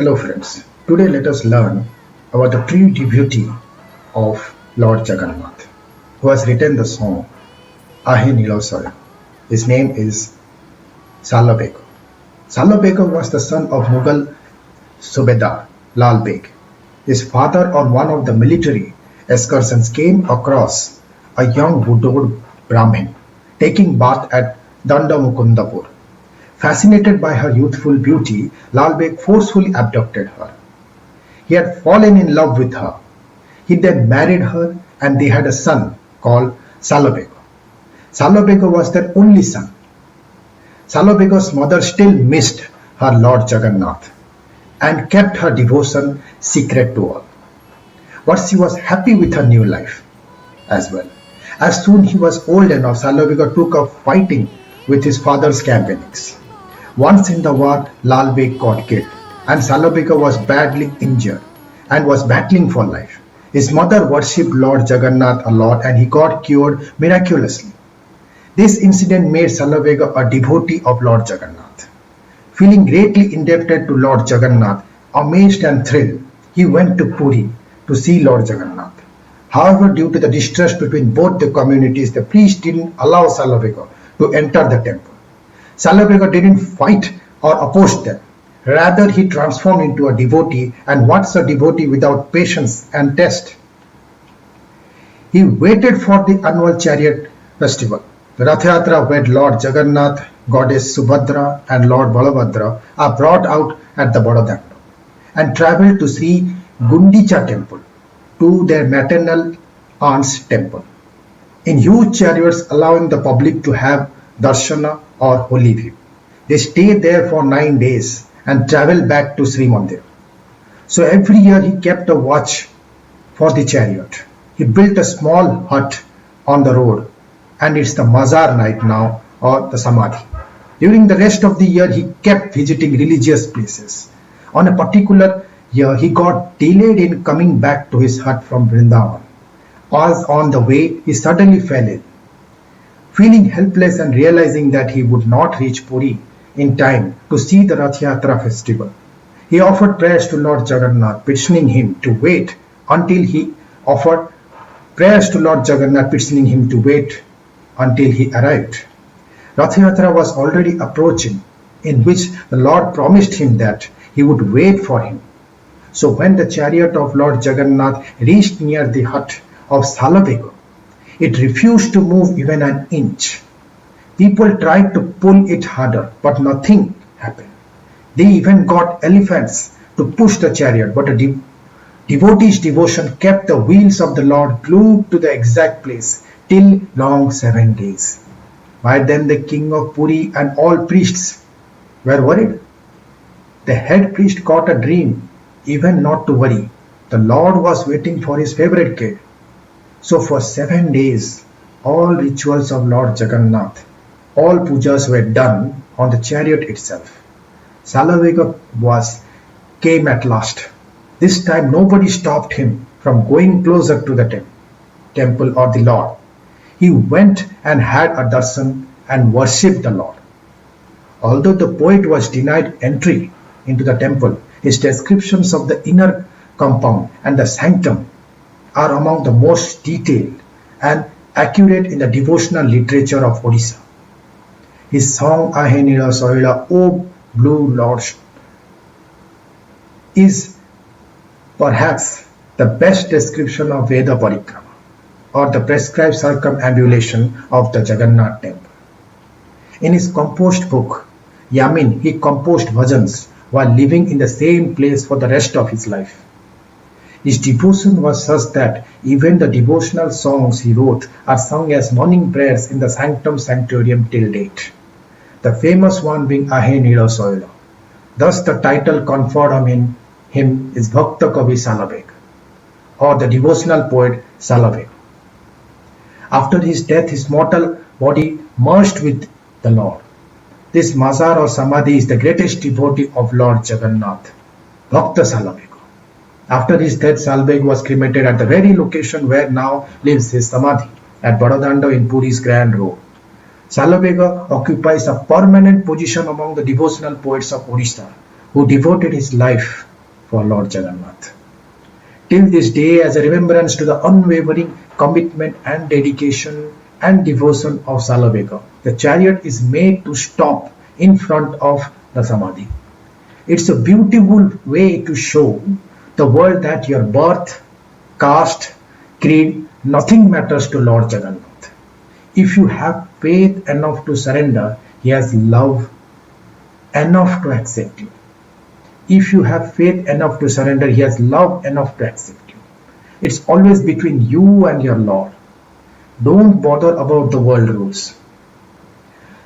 Hello friends, today let us learn about the true devotee of Lord Jagannath, who has written the song Ahe Nilo Soil. His name is Salabego. Salabego was the son of Mughal Subedar Lal Beg. His father on one of the military excursions came across a young widowed Brahmin taking bath at Dandamukundapur. Fascinated by her youthful beauty, Lal Beg forcefully abducted her. He had fallen in love with her. He then married her and they had a son called Salabego. Salabego was their only son. Salabego's mother still missed her Lord Jagannath and kept her devotion secret to all. But she was happy with her new life as well. As soon he was old enough, Salabego took up fighting with his father's campaignings. Once in the war, Lal Beg got killed and Salabego was badly injured and was battling for life. His mother worshipped Lord Jagannath a lot and he got cured miraculously. This incident made Salabego a devotee of Lord Jagannath. Feeling greatly indebted to Lord Jagannath, amazed and thrilled, he went to Puri to see Lord Jagannath. However, due to the distrust between both the communities, the priest didn't allow Salabego to enter the temple. Salabego didn't fight or oppose them. Rather, he transformed into a devotee, and what's a devotee without patience and test? He waited for the annual chariot festival. The Rath Yatra where Lord Jagannath, Goddess Subhadra and Lord Balabhadra are brought out at the Bodadanda and travelled to Sri Gundicha temple, to their maternal aunt's temple, in huge chariots allowing the public to have darshana or holy view. They stay there for 9 days and travel back to Sri Mandir. So every year he kept a watch for the chariot. He built a small hut on the road and it's the Mazar night now or the Samadhi. During the rest of the year he kept visiting religious places. On a particular year he got delayed in coming back to his hut from Vrindavan. As on the way he suddenly fell ill. Feeling helpless and realizing that he would not reach Puri in time to see the Rath Yatra festival, he offered prayers to Lord Jagannath, petitioning him to wait until he offered prayers to Lord Jagannath, petitioning him to wait until he arrived. Rath Yatra was already approaching, in which the Lord promised him that he would wait for him. So when the chariot of Lord Jagannath reached near the hut of Salabego, it refused to move even an inch. People tried to pull it harder, but nothing happened. They even got elephants to push the chariot, but a devotee's devotion kept the wheels of the Lord glued to the exact place till long 7 days. By then the king of Puri and all priests were worried. The head priest got a dream, even not to worry. The Lord was waiting for his favorite kid. So for 7 days, all rituals of Lord Jagannath, all pujas were done on the chariot itself. Salabego came at last. This time nobody stopped him from going closer to the temple or the Lord. He went and had a darshan and worshipped the Lord. Although the poet was denied entry into the temple, his descriptions of the inner compound and the sanctum are among the most detailed and accurate in the devotional literature of Odisha. His song Ahe Nilo Soila, O Blue Lord, is perhaps the best description of Veda Parikrama or the prescribed circumambulation of the Jagannath temple. In his composed book, Yamin, he composed bhajans while living in the same place for the rest of his life. His devotion was such that even the devotional songs he wrote are sung as morning prayers in the Sanctum Sanctorium till date. The famous one being Ahe Nilo Soila. Thus the title conferred on him is Bhakta Kavi Salabeg, or the devotional poet Salabeg. After his death, his mortal body merged with the Lord. This Mazar or Samadhi is the greatest devotee of Lord Jagannath, Bhakta Salabeg. After his death, Salabeg was cremated at the very location where now lives his Samadhi, at Bodadanda in Puri's Grand Road. Salabega occupies a permanent position among the devotional poets of Odisha, who devoted his life for Lord Jagannath. Till this day, as a remembrance to the unwavering commitment and dedication and devotion of Salaveka, the chariot is made to stop in front of the Samadhi. It's a beautiful way to show the world that your birth, caste, creed, nothing matters to Lord Jagannath. If you have faith enough to surrender, He has love enough to accept you. If you have faith enough to surrender, He has love enough to accept you. It's always between you and your Lord. Don't bother about the world rules.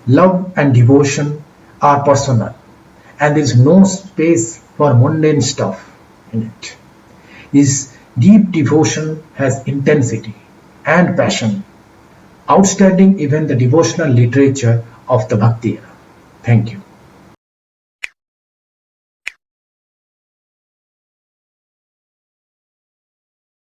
Love and devotion are personal, and there is no space for mundane stuff in it. His deep devotion has intensity and passion, outstanding even the devotional literature of the Bhakti era. Thank you.